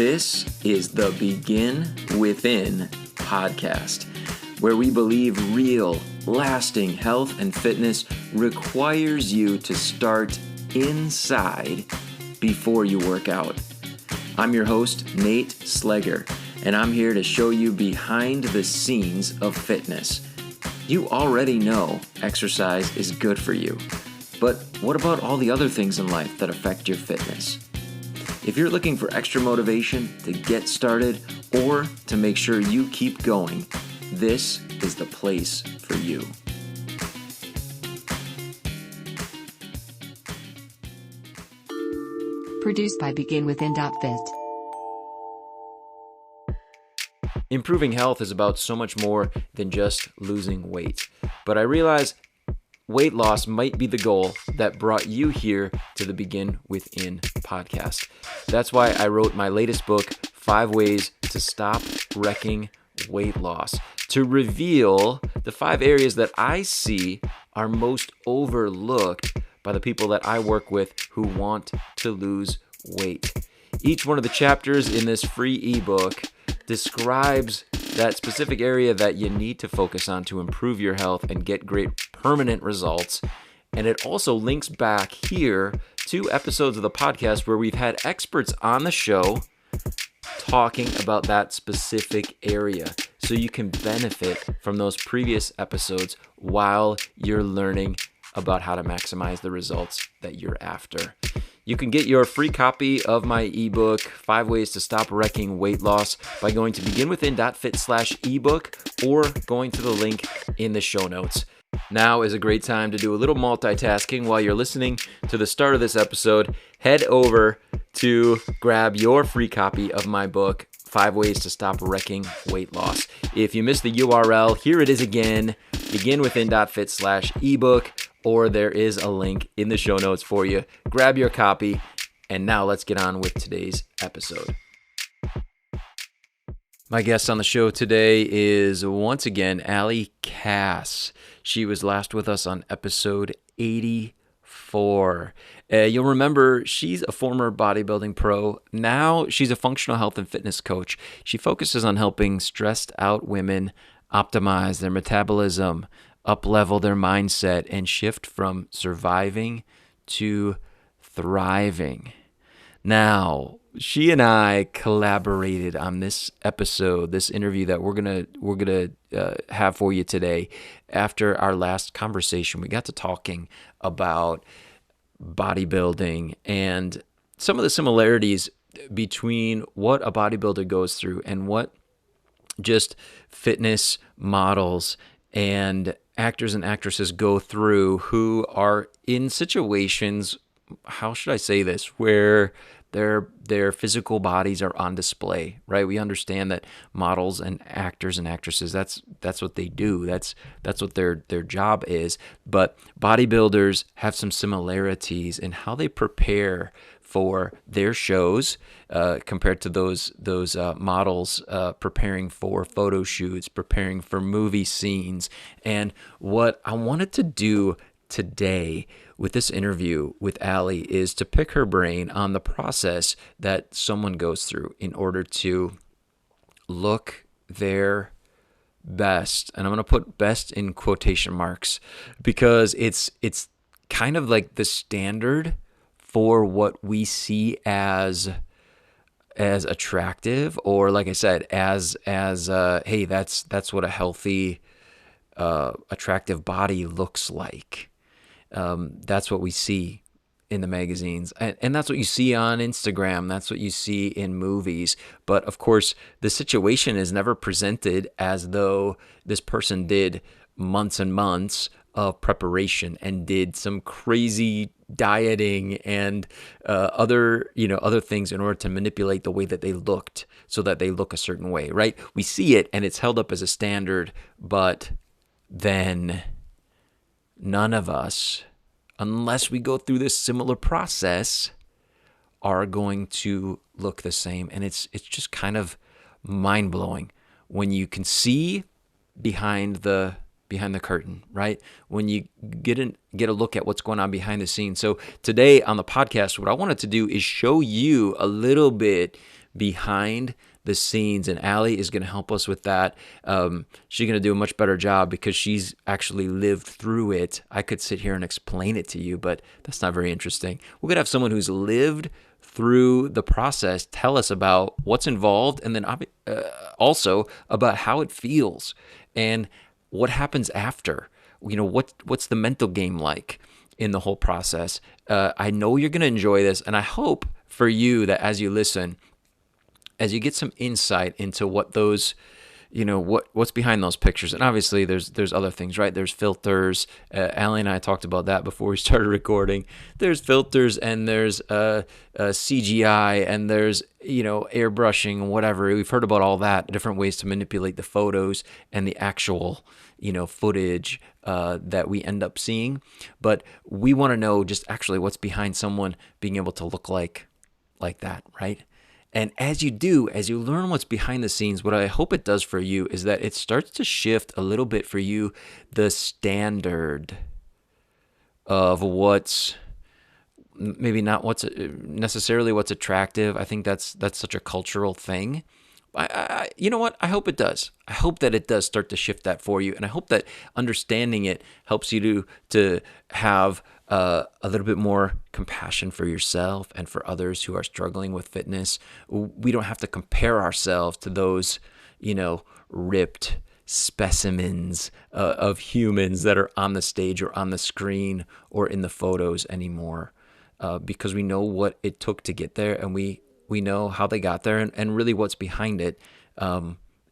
This is the Begin Within podcast, where we believe real, lasting health and fitness requires you to start inside before you work out. I'm your host, Nate Slegger, and I'm here to show you behind the scenes of fitness. You already know exercise is good for you, but what about all the other things in life that affect your fitness? If you're looking for extra motivation to get started or to make sure you keep going, this is the place for you. Produced by BeginWithin.fit. Improving health is about so much more than just losing weight. But I realize weight loss might be the goal that brought you here to the Begin Within podcast. That's why I wrote my latest book, 5 Ways to Stop Wrecking Weight Loss, to reveal the 5 areas that I see are most overlooked by the people that I work with who want to lose weight. Each one of the chapters in this free ebook describes that specific area that you need to focus on to improve your health and get great permanent results. And it also links back here to episodes of the podcast where we've had experts on the show talking about that specific area, so you can benefit from those previous episodes while you're learning about how to maximize the results that you're after. You can get your free copy of my ebook, 5 Ways to Stop Wrecking Weight Loss, by going to beginwithin.fit/ebook or going to the link in the show notes. Now is a great time to do a little multitasking while you're listening to the start of this episode. Head over to grab your free copy of my book, 5 Ways to Stop Wrecking Weight Loss. If you missed the URL, here it is again, beginwithin.fit/ebook, or there is a link in the show notes for you. Grab your copy, and now let's get on with today's episode. My guest on the show today is once again Allie Cass. She was last with us on episode 84. You'll remember she's a former bodybuilding pro. Now she's a functional health and fitness coach. She focuses on helping stressed out women optimize their metabolism, up-level their mindset, and shift from surviving to thriving. Now, she and I collaborated on this episode, this interview that we're gonna have for you today. After our last conversation, we got to talking about bodybuilding and some of the similarities between what a bodybuilder goes through and what just fitness models and actors and actresses go through who are in situations, how should I say this, where their physical bodies are on display, right? We understand that models and actors and actresses, that's what they do. That's what their job is. But bodybuilders have some similarities in how they prepare for their shows compared to those models preparing for photo shoots, preparing for movie scenes. And what I wanted to do today with this interview with Allie is to pick her brain on the process that someone goes through in order to look their best. And I'm going to put best in quotation marks because it's kind of like the standard for what we see as attractive, or like I said, as hey, that's what a healthy attractive body looks like. That's what we see in the magazines, and that's what you see on Instagram. That's what you see in movies. But of course, the situation is never presented as though this person did months and months of preparation and did some crazy dieting and other things in order to manipulate the way that they looked so that they look a certain way, right? We see it and it's held up as a standard, but then none of us, unless we go through this similar process, are going to look the same. And it's just kind of mind-blowing when you can see behind the curtain, right? When you get a look at what's going on behind the scenes. So today on the podcast, what I wanted to do is show you a little bit behind the scenes, and Allie is going to help us with that. She's going to do a much better job because she's actually lived through it. I could sit here and explain it to you, but that's not very interesting. We're going to have someone who's lived through the process tell us about what's involved, and then also about how it feels and what happens after. What's the mental game like in the whole process. I know you're going to enjoy this, and I hope for you that as you listen, as you get some insight into what those, what's behind those pictures. And obviously there's other things, right? There's filters. Allie and I talked about that before we started recording. There's filters, and there's CGI, and there's, airbrushing, whatever. We've heard about all that, different ways to manipulate the photos and the actual, footage that we end up seeing. But we want to know just actually what's behind someone being able to look like that, right? And as you do, as you learn what's behind the scenes, what I hope it does for you is that it starts to shift a little bit for you the standard of what's maybe not what's necessarily what's attractive. I think that's such a cultural thing. You know what? I hope it does. I hope that it does start to shift that for you, and I hope that understanding it helps you to have a little bit more compassion for yourself and for others who are struggling with fitness. We don't have to compare ourselves to those, ripped specimens of humans that are on the stage or on the screen or in the photos anymore, because we know what it took to get there, and we know how they got there, and really what's behind it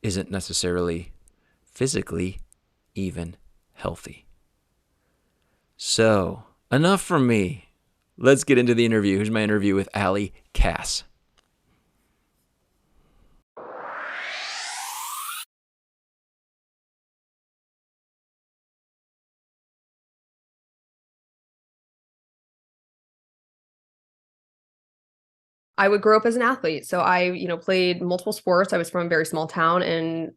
isn't necessarily physically even healthy. So, enough from me. Let's get into the interview. Here's my interview with Allie Cass. I would grow up as an athlete. So I, played multiple sports. I was from a very small town in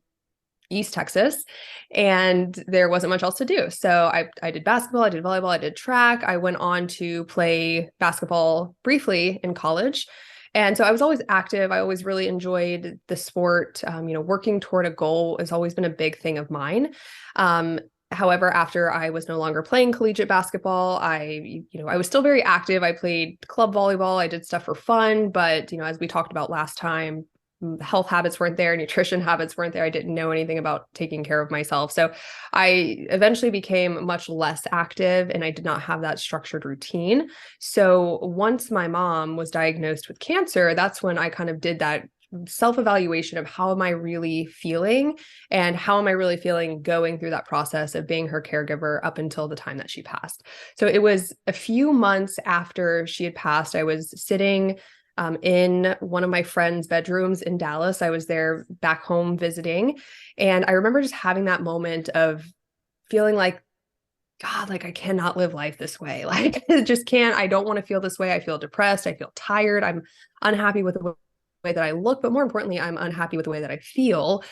East Texas, and there wasn't much else to do. So I did basketball, I did volleyball, I did track. I went on to play basketball briefly in college. And so I was always active. I always really enjoyed the sport. Working toward a goal has always been a big thing of mine. However, after I was no longer playing collegiate basketball, I was still very active. I played club volleyball. I did stuff for fun, but, as we talked about last time, health habits weren't there, nutrition habits weren't there. I didn't know anything about taking care of myself. So I eventually became much less active, and I did not have that structured routine. So once my mom was diagnosed with cancer, that's when I kind of did that self-evaluation of how am I really feeling, and how am I really feeling going through that process of being her caregiver up until the time that she passed. So it was a few months after she had passed. I was sitting in one of my friend's bedrooms in Dallas. I was there back home visiting. And I remember just having that moment of feeling like, God, like I cannot live life this way. Like I just can't. I don't want to feel this way. I feel depressed. I feel tired. I'm unhappy with the way that I look, but more importantly, I'm unhappy with the way that I feel.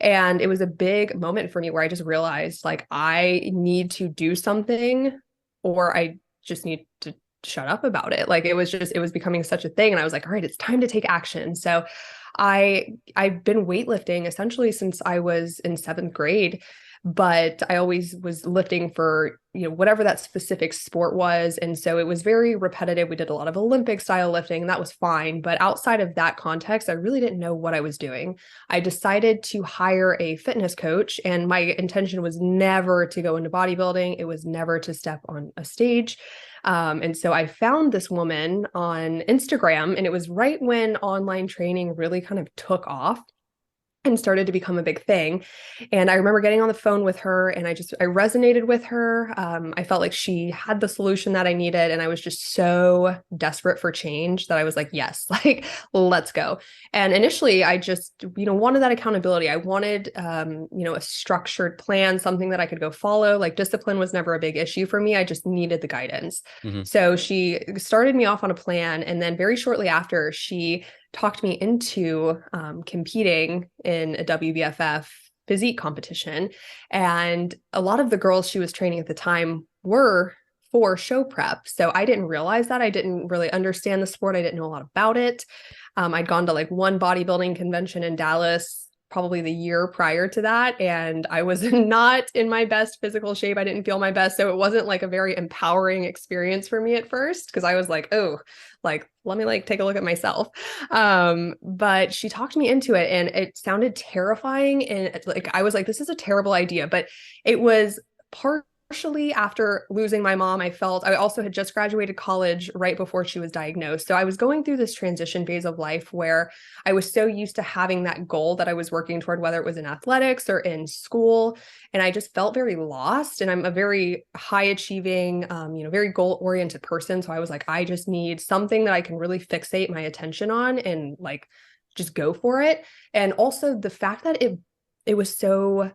And it was a big moment for me where I just realized like I need to do something, or I just need to shut up about it. Like it was becoming such a thing. And I was like, all right, it's time to take action. So I've been weightlifting essentially since I was in 7th grade, but I always was lifting for, whatever that specific sport was. And so it was very repetitive. We did a lot of Olympic style lifting, and that was fine. But outside of that context, I really didn't know what I was doing. I decided to hire a fitness coach, and my intention was never to go into bodybuilding. It was never to step on a stage. And so I found this woman on Instagram, and it was right when online training really kind of took off and started to become a big thing. And I remember getting on the phone with her, and I resonated with her. I felt like she had the solution that I needed. And I was just so desperate for change that I was like, yes, like, let's go. And initially I just, wanted that accountability. I wanted, a structured plan, something that I could go follow. Like discipline was never a big issue for me. I just needed the guidance. Mm-hmm. So she started me off on a plan. And then very shortly after, she talked me into competing in a WBFF physique competition. And a lot of the girls she was training at the time were for show prep. So I didn't realize that. I didn't really understand the sport. I didn't know a lot about it. I'd gone to like one bodybuilding convention in Dallas probably the year prior to that, and I was not in my best physical shape. I didn't feel my best. So it wasn't like a very empowering experience for me at first, because I was like, oh, like, let me like take a look at myself. But she talked me into it, and it sounded terrifying. And like, I was like, this is a terrible idea. But it was partially after losing my mom. I also had just graduated college right before she was diagnosed. So I was going through this transition phase of life where I was so used to having that goal that I was working toward, whether it was in athletics or in school. And I just felt very lost. And I'm a very high achieving, very goal oriented person. So I was like, I just need something that I can really fixate my attention on and like just go for it. And also the fact that it was so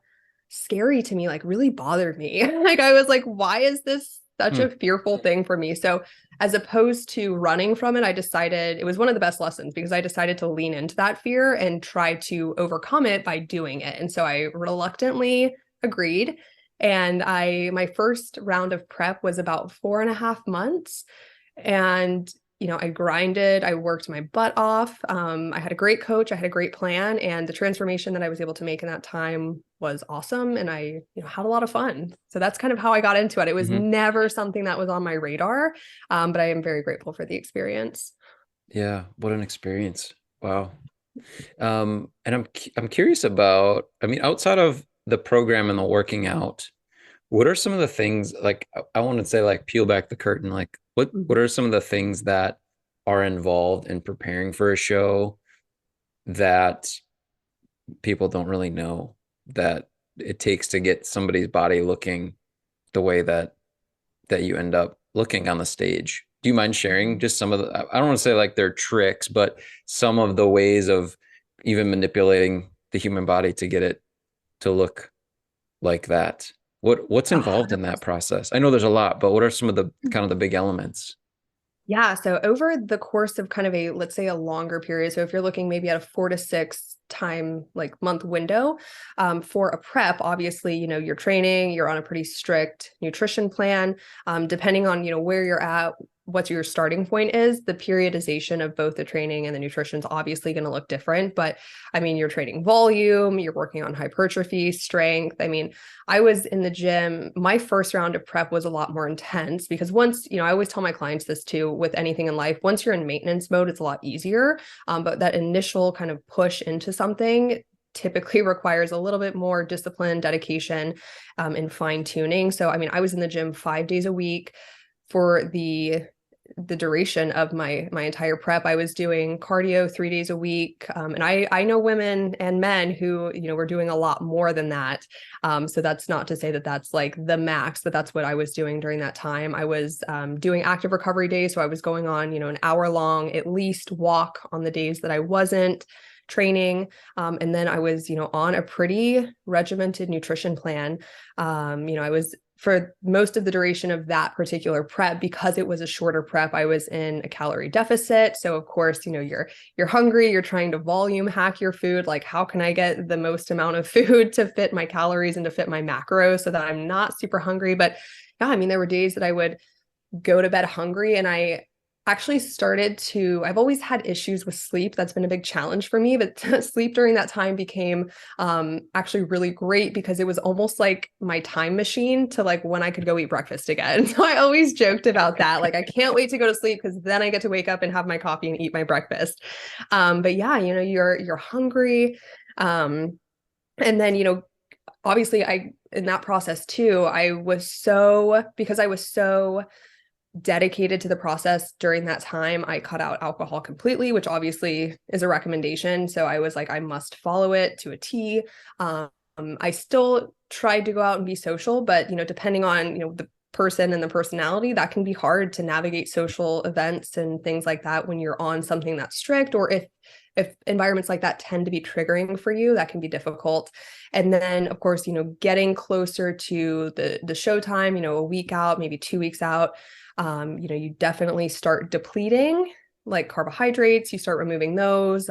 scary to me, like really bothered me. Like I was like, why is this such Hmm. a fearful thing for me? So as opposed to running from it, I decided it was one of the best lessons, because I decided to lean into that fear and try to overcome it by doing it. And so I reluctantly agreed. And my first round of prep was about 4.5 months. And I grinded, I worked my butt off. I had a great coach, I had a great plan, and the transformation that I was able to make in that time was awesome. And I, had a lot of fun. So that's kind of how I got into it. It was Hmm. never something that was on my radar, but I am very grateful for the experience. Yeah, what an experience. Wow. And I'm curious about, I mean, outside of the program and the working out, what are some of the things like I want to say like peel back the curtain, like what Mhm. are some of the things that are involved in preparing for a show that people don't really know that it takes to get somebody's body looking the way that you end up looking on the stage? Do you mind sharing just some of the, I don't want to say like they're tricks, but some of the ways of even manipulating the human body to get it to look like that? What's involved in that process? I know there's a lot, but what are some of the kind of the big elements? Yeah. So over the course of kind of let's say a longer period. So if you're looking maybe at a 4 to 6 time, like month window, for a prep, obviously, you're training, you're on a pretty strict nutrition plan. Depending on, where you're at, what your starting point is, the periodization of both the training and the nutrition is obviously going to look different. But I mean, you're training volume, you're working on hypertrophy, strength. I mean, I was in the gym. My first round of prep was a lot more intense, because once, I always tell my clients this too, with anything in life, once you're in maintenance mode, it's a lot easier. But that initial kind of push into something typically requires a little bit more discipline, dedication, and fine tuning. So, I mean, I was in the gym 5 days a week for the duration of my entire prep. I was doing cardio 3 days a week, and I know women and men who were doing a lot more than that. So that's not to say that that's like the max, but that's what I was doing during that time. I was doing active recovery days, so I was going on an hour long at least walk on the days that I wasn't training, and then I was on a pretty regimented nutrition plan. I was, for most of the duration of that particular prep, because it was a shorter prep, I was in a calorie deficit. So of course, you're hungry, you're trying to volume hack your food. Like, how can I get the most amount of food to fit my calories and to fit my macros so that I'm not super hungry? But yeah, I mean, there were days that I would go to bed hungry, and I actually I've always had issues with sleep. That's been a big challenge for me, but sleep during that time became actually really great, because it was almost like my time machine to like when I could go eat breakfast again. So I always joked about that. Like, I can't wait to go to sleep, because then I get to wake up and have my coffee and eat my breakfast. But yeah, you're hungry. And then, obviously in that process too, because I was so dedicated to the process during that time, I cut out alcohol completely, which obviously is a recommendation. So I was like, I must follow it to a T. I still tried to go out and be social, but depending on the person and the personality, that can be hard to navigate social events and things like that when you're on something that's strict, or if environments like that tend to be triggering for you, that can be difficult. And then of course, getting closer to the show time, a week out, maybe 2 weeks out, you definitely start depleting like carbohydrates, you start removing those,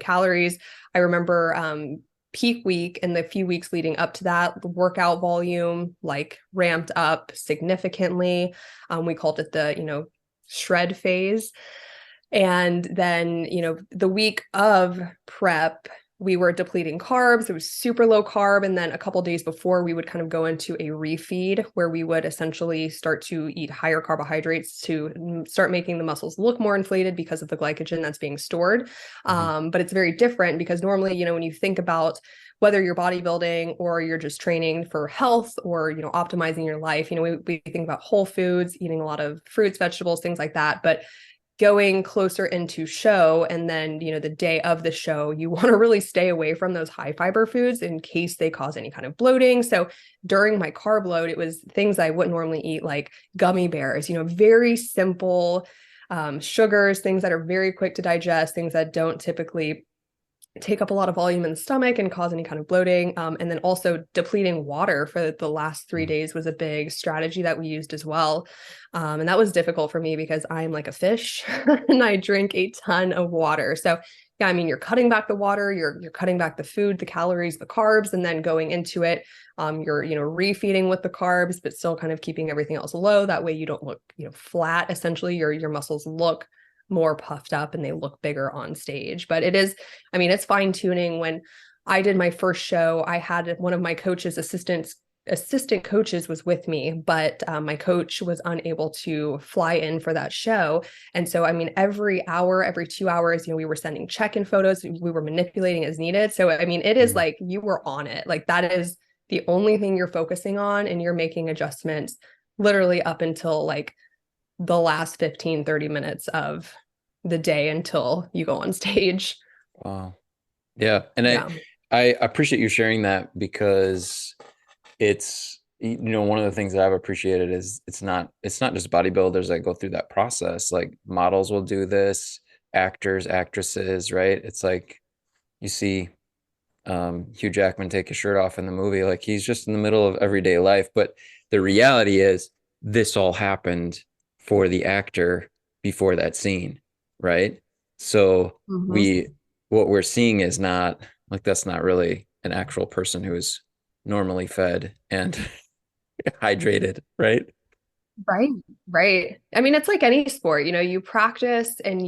calories. I remember peak week and the few weeks leading up to that, the workout volume like ramped up significantly. We called it the, shred phase. And then, the week of prep, we were depleting carbs. It was super low carb. And then a couple days before, we would kind of go into a refeed where we would essentially start to eat higher carbohydrates to start making the muscles look more inflated because of the glycogen that's being stored. But it's very different because normally, when you think about whether you're bodybuilding or you're just training for health or, optimizing your life, we think about whole foods, eating a lot of fruits, vegetables, things like that. But going closer into show and then the day of the show, you want to really stay away from those high fiber foods in case they cause any kind of bloating. So during my carb load, it was things I wouldn't normally eat, like gummy bears, very simple sugars, things that are very quick to digest, things that don't typically take up a lot of volume in the stomach and cause any kind of bloating. And then also depleting water for the last 3 days was a big strategy that we used as well. And that was difficult for me because I'm like a fish and I drink a ton of water. So yeah, I mean, you're cutting back the water, you're cutting back the food, the calories, the carbs, and then going into it, you're, refeeding with the carbs, but still kind of keeping everything else low. That way you don't look, flat. Essentially, your muscles look more puffed up and they look bigger on stage. But it's fine tuning. When I did my first show, I had one of my coach's assistant coaches was with me, but my coach was unable to fly in for that show. And so, every hour, every 2 hours, we were sending check-in photos, we were manipulating as needed. So, it is like you were on it. Like that is the only thing you're focusing on, and you're making adjustments literally up until like the last 15, 30 minutes of the day until you go on stage. Wow. Yeah. And Yeah. I appreciate you sharing that because it's, one of the things that I've appreciated is it's not just bodybuilders that go through that process. Like models will do this, actors, actresses, right? It's like you see Hugh Jackman take his shirt off in the movie, like he's just in the middle of everyday life. But the reality is this all happened for the actor before that scene, right? So Mm-hmm. what we're seeing is not like, that's not really an actual person who is normally fed and hydrated, right? Right. Right. It's like any sport, you practice and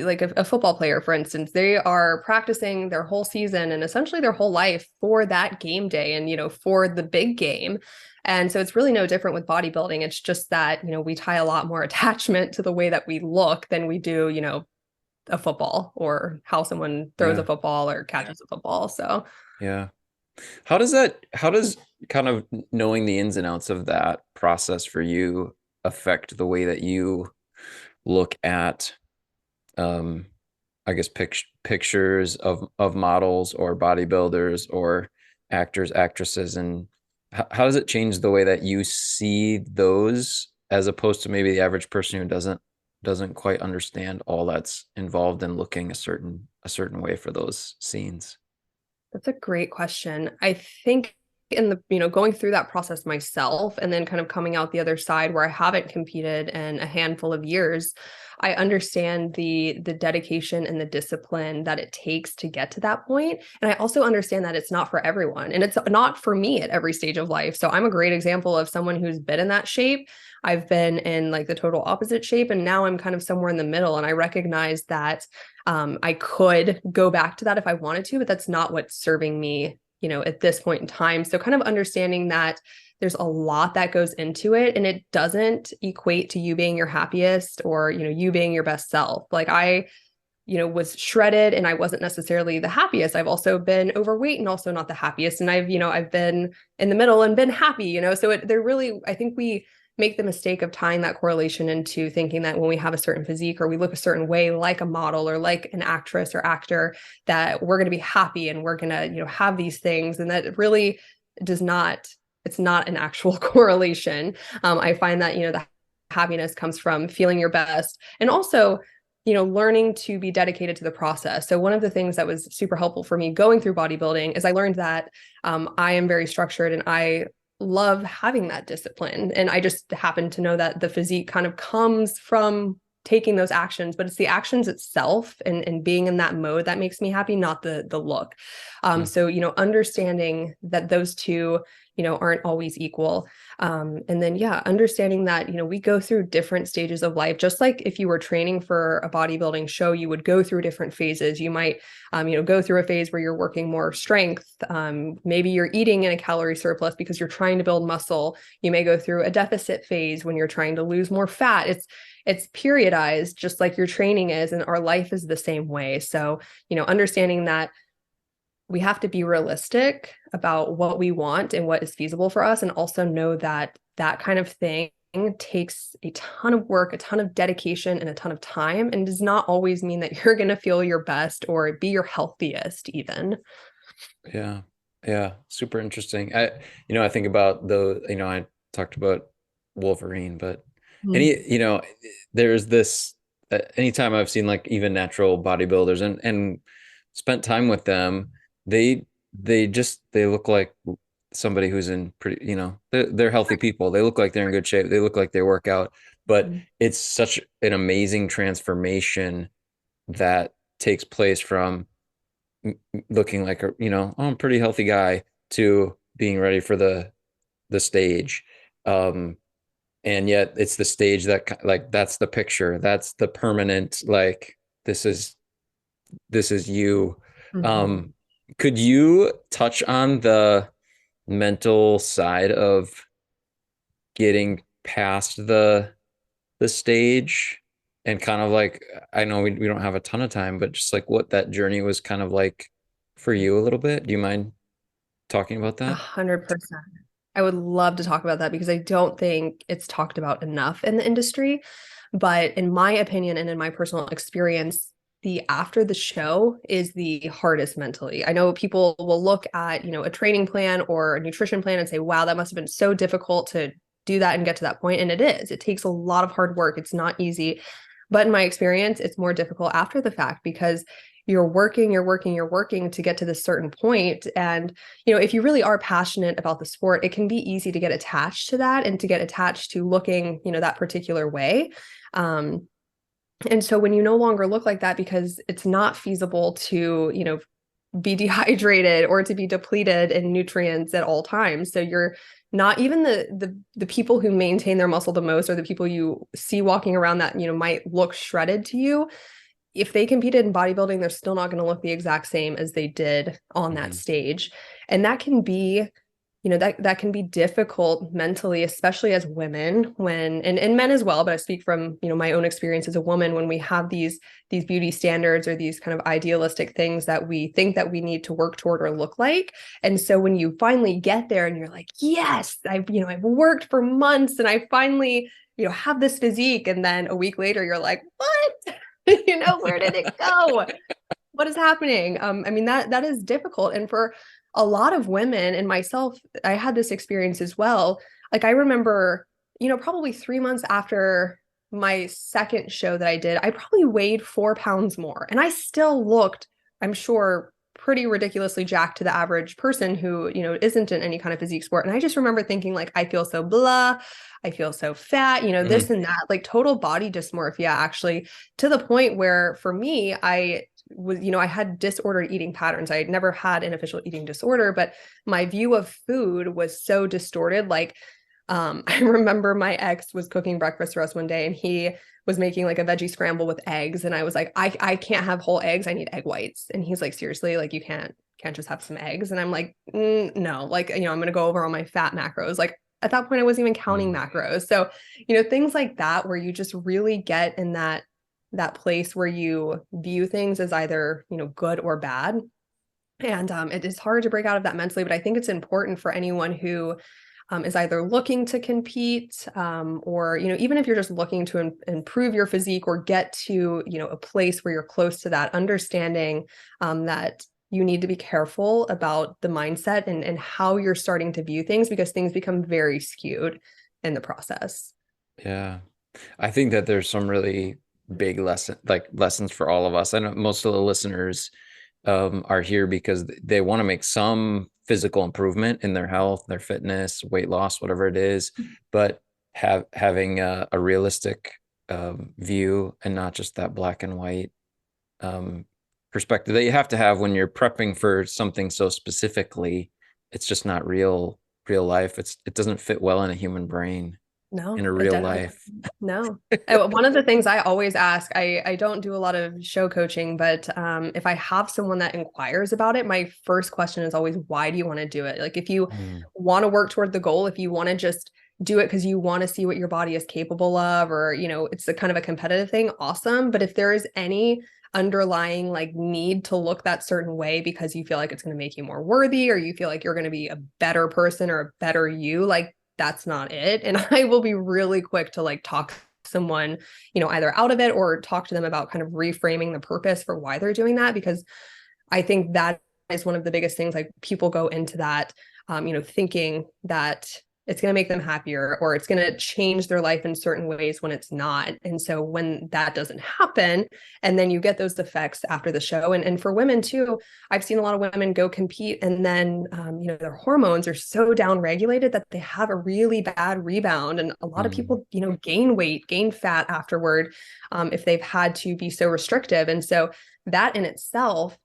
like a football player, for instance, they are practicing their whole season and essentially their whole life for that game day and, for the big game. And so it's really no different with bodybuilding. It's just that, we tie a lot more attachment to the way that we look than we do, a football or how someone throws a Yeah. football or catches a football. So Yeah. How does kind of knowing the ins and outs of that process for you affect the way that you look at, um, I guess, pictures of models or bodybuilders or actors, actresses, and how does it change the way that you see those as opposed to maybe the average person who doesn't quite understand all that's involved in looking a certain way for those scenes? that's a great question. I think in the, going through that process myself and then kind of coming out the other side where I haven't competed in a handful of years, I understand the dedication and the discipline that it takes to get to that point. And I also understand that it's not for everyone and it's not for me at every stage of life. So I'm a great example of someone who's been in that shape. I've been in like the total opposite shape and now I'm kind of somewhere in the middle and I recognize that I could go back to that if I wanted to, but that's not what's serving me, at this point in time. So kind of understanding that there's a lot that goes into it and it doesn't equate to you being your happiest or, you being your best self. Like I, was shredded and I wasn't necessarily the happiest. I've also been overweight and also not the happiest. And I've been in the middle and been happy, so they're really, I think we make the mistake of tying that correlation into thinking that when we have a certain physique or we look a certain way, like a model or like an actress or actor, that we're going to be happy and we're going to, have these things. And that it really does not, it's not an actual correlation. I find that, the happiness comes from feeling your best and also, learning to be dedicated to the process. So one of the things that was super helpful for me going through bodybuilding is I learned that I am very structured and I love having that discipline. And I just happen to know that the physique kind of comes from taking those actions, but it's the actions itself and being in that mode that makes me happy, not the look. So, understanding that those two, aren't always equal. And then, yeah, understanding that, we go through different stages of life, just like if you were training for a bodybuilding show, you would go through different phases. You might, go through a phase where you're working more strength. Maybe you're eating in a calorie surplus because you're trying to build muscle. You may go through a deficit phase when you're trying to lose more fat. It's periodized, just like your training is, and our life is the same way. So, understanding that we have to be realistic about what we want and what is feasible for us, and also know that that kind of thing takes a ton of work, a ton of dedication, and a ton of time, and does not always mean that you're going to feel your best or be your healthiest even. Yeah. Yeah. Super interesting. I think about I talked about Wolverine, but Mm-hmm. any, there's this, anytime I've seen like even natural bodybuilders and spent time with them, they, they look like somebody who's in pretty, they're healthy people. They look like they're in good shape. They look like they work out, but it's such an amazing transformation that takes place from looking like oh, I'm a pretty healthy guy to being ready for the stage. Um, and yet it's the stage that like that's the picture, that's the permanent, like this is you. Mm-hmm. Um, could you touch on the mental side of getting past the stage and kind of like, I know we don't have a ton of time, but just like what that journey was kind of like for you a little bit? Do you mind talking about that? 100%. I would love to talk about that because I don't think it's talked about enough in the industry. But in my opinion and in my personal experience, the after the show is the hardest mentally. I know people will look at, a training plan or a nutrition plan and say, wow, that must have been so difficult to do that and get to that point. And it is. It takes a lot of hard work. It's not easy. But in my experience, it's more difficult after the fact because you're working to get to this certain point. And, if you really are passionate about the sport, it can be easy to get attached to that and to get attached to looking, that particular way. Um, and so when you no longer look like that because it's not feasible to, be dehydrated or to be depleted in nutrients at all times. So you're not even the people who maintain their muscle the most, or the people you see walking around that, might look shredded to you. If they competed in bodybuilding, they're still not going to look the exact same as they did on that Mm-hmm. stage. And that can be, that can be difficult mentally, especially as women and men as well. But I speak from, my own experience as a woman, when we have these beauty standards or these kind of idealistic things that we think that we need to work toward or look like. And so when you finally get there and you're like, yes, I've worked for months and I finally, have this physique. And then a week later, you're like, what? Where did it go? What is happening? I mean, that is difficult. And for a lot of women and myself, I had this experience as well. Like I remember, probably 3 months after my second show that I did, I probably weighed 4 pounds more. And I still looked, I'm sure, pretty ridiculously jacked to the average person who, isn't in any kind of physique sport. And I just remember thinking, like, I feel so blah, I feel so fat, this Mm-hmm. and that, like total body dysmorphia, actually, to the point where for me, I was, I had disordered eating patterns. I had never had an official eating disorder, but my view of food was so distorted. Like, I remember my ex was cooking breakfast for us one day and he was making like a veggie scramble with eggs. And I was like, I can't have whole eggs. I need egg whites. And he's like, seriously, like you can't just have some eggs. And I'm like, no, like, I'm going to go over all my fat macros. Like at that point, I wasn't even counting macros. So, things like that, where you just really get in that place where you view things as either, good or bad. And it is hard to break out of that mentally, but I think it's important for anyone who is either looking to compete, or, even if you're just looking to improve your physique or get to, a place where you're close to that, understanding that you need to be careful about the mindset and how you're starting to view things, because things become very skewed in the process. Yeah. I think that there's some really big lessons for all of us. I know most of the listeners are here because they want to make some physical improvement in their health, their fitness, weight loss, whatever it is, but having a realistic view and not just that black and white um, perspective that you have to have when you're prepping for something so specifically. It's just not real life. It doesn't fit well in a human brain in No, a it real definitely life. no. One of the things I always ask, I don't do a lot of show coaching, but if I have someone that inquires about it, my first question is always, why do you want to do it? Like if you Mm, want to work toward the goal, if you want to just do it because you want to see what your body is capable of, or it's a kind of a competitive thing, awesome. But if there is any underlying like need to look that certain way because you feel like it's going to make you more worthy, or you feel like you're going to be a better person or a better you, like that's not it. And I will be really quick to like talk someone, either out of it or talk to them about kind of reframing the purpose for why they're doing that. Because I think that is one of the biggest things. Like people go into that, thinking that it's going to make them happier or it's going to change their life in certain ways when it's not. And so when that doesn't happen, and then you get those effects after the show, and for women too, I've seen a lot of women go compete and then, their hormones are so down regulated that they have a really bad rebound. And a lot of mm, people, gain weight, gain fat afterward, if they've had to be so restrictive. And so that in itself,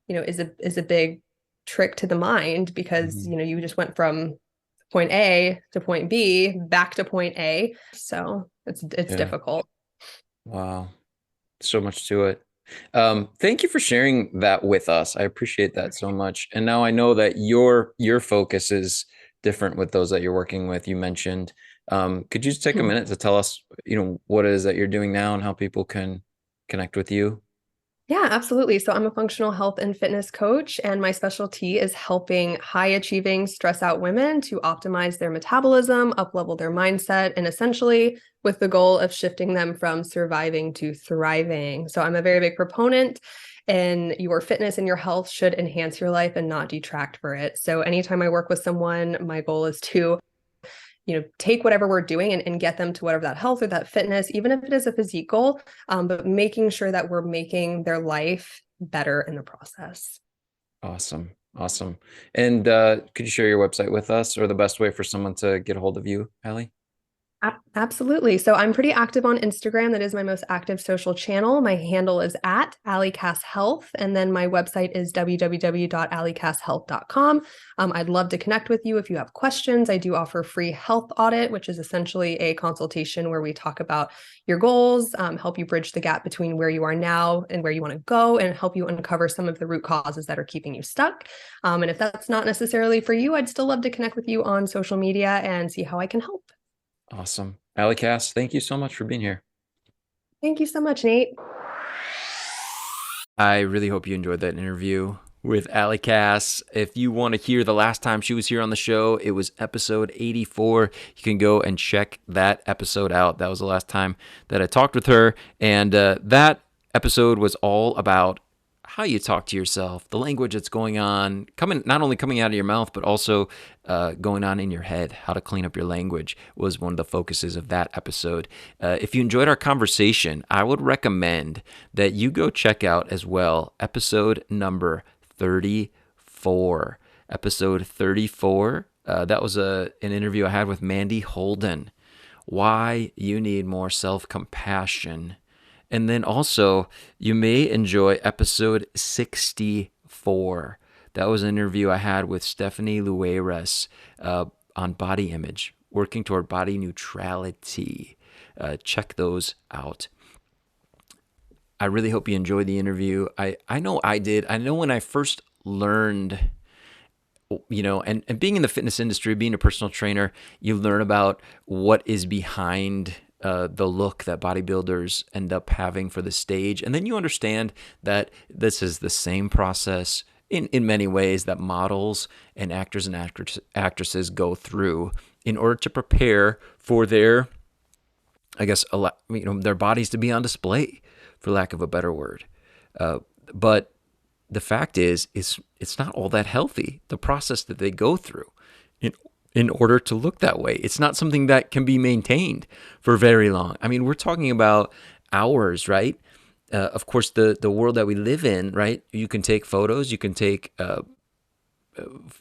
is a big trick to the mind because, mhm. you just went from point A to point B, back to point A. So it's Yeah. difficult. Wow. So much to it. Thank you for sharing that with us. I appreciate that so much. And now I know that your focus is different with those that you're working with. You mentioned. Could you just take a minute to tell us, what it is that you're doing now and how people can connect with you? Yeah, absolutely. So I'm a functional health and fitness coach, and my specialty is helping high achieving, stress out women to optimize their metabolism, up level their mindset, and essentially with the goal of shifting them from surviving to thriving. So I'm a very big proponent. And your fitness and your health should enhance your life and not detract for it. So anytime I work with someone, my goal is to take whatever we're doing and get them to whatever that health or that fitness, even if it is a physique goal, but making sure that we're making their life better in the process. Awesome. Awesome. And could you share your website with us or the best way for someone to get a hold of you, Allie? Absolutely. So I'm pretty active on Instagram. That is my most active social channel. My handle is at Allie Cass Health. And then my website is www.alliecashealth.com. I'd love to connect with you if you have questions. I do offer free health audit, which is essentially a consultation where we talk about your goals, help you bridge the gap between where you are now and where you want to go, and help you uncover some of the root causes that are keeping you stuck. And if that's not necessarily for you, I'd still love to connect with you on social media and see how I can help. Awesome. Allie Cass, thank you so much for being here. Thank you so much, Nate. I really hope you enjoyed that interview with Allie Cass. If you want to hear the last time she was here on the show, it was episode 84. You can go and check that episode out. That was the last time that I talked with her. And that episode was all about how you talk to yourself, the language that's going on, not only coming out of your mouth, but also going on in your head. How to clean up your language was one of the focuses of that episode. If you enjoyed our conversation, I would recommend that you go check out as well episode number 34. Episode 34. That was an interview I had with Mandy Holden. Why you need more self-compassion. And then also, you may enjoy episode 64. That was an interview I had with Stephanie Lueras on body image, working toward body neutrality. Check those out. I really hope you enjoyed the interview. I know I did. I know when I first learned, and being in the fitness industry, being a personal trainer, you learn about what is behind the look that bodybuilders end up having for the stage. And then you understand that this is the same process in many ways that models and actors and actresses go through in order to prepare for their, I guess, their bodies to be on display, for lack of a better word. But the fact is it's not all that healthy, the process that they go through in order to look that way. It's not something that can be maintained for very long. I mean, we're talking about hours, right? Of course, the world that we live in, right? You can take photos, you can take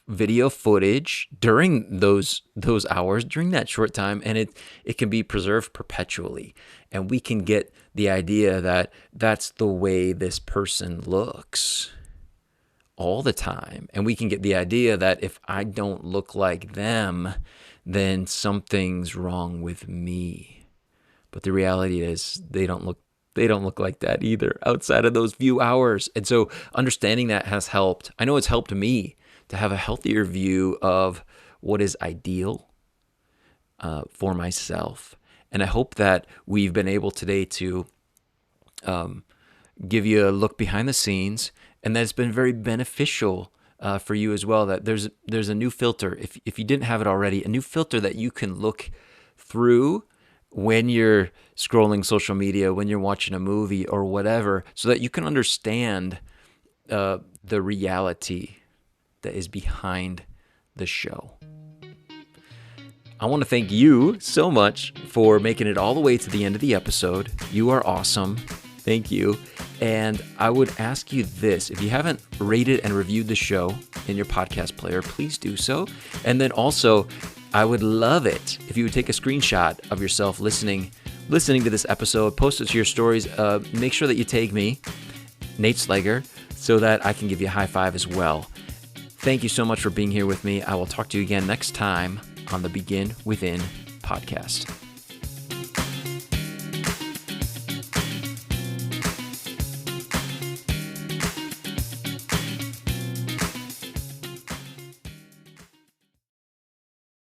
video footage during those hours, during that short time, and it can be preserved perpetually. And we can get the idea that that's the way this person looks all the time. And we can get the idea that if I don't look like them, then something's wrong with me. But the reality is they don't look like that either outside of those few hours. And so understanding that has helped. I know it's helped me to have a healthier view of what is ideal for myself. And I hope that we've been able today to give you a look behind the scenes, and that it's been very beneficial for you as well, that there's a new filter, if you didn't have it already, a new filter that you can look through when you're scrolling social media, when you're watching a movie or whatever, so that you can understand the reality that is behind the show. I want to thank you so much for making it all the way to the end of the episode. You are awesome. Thank you. And I would ask you this: if you haven't rated and reviewed the show in your podcast player, please do so. And then also, I would love it if you would take a screenshot of yourself listening to this episode, post it to your stories. Make sure that you tag me, Nate Slager, so that I can give you a high five as well. Thank you so much for being here with me. I will talk to you again next time on the Begin Within podcast.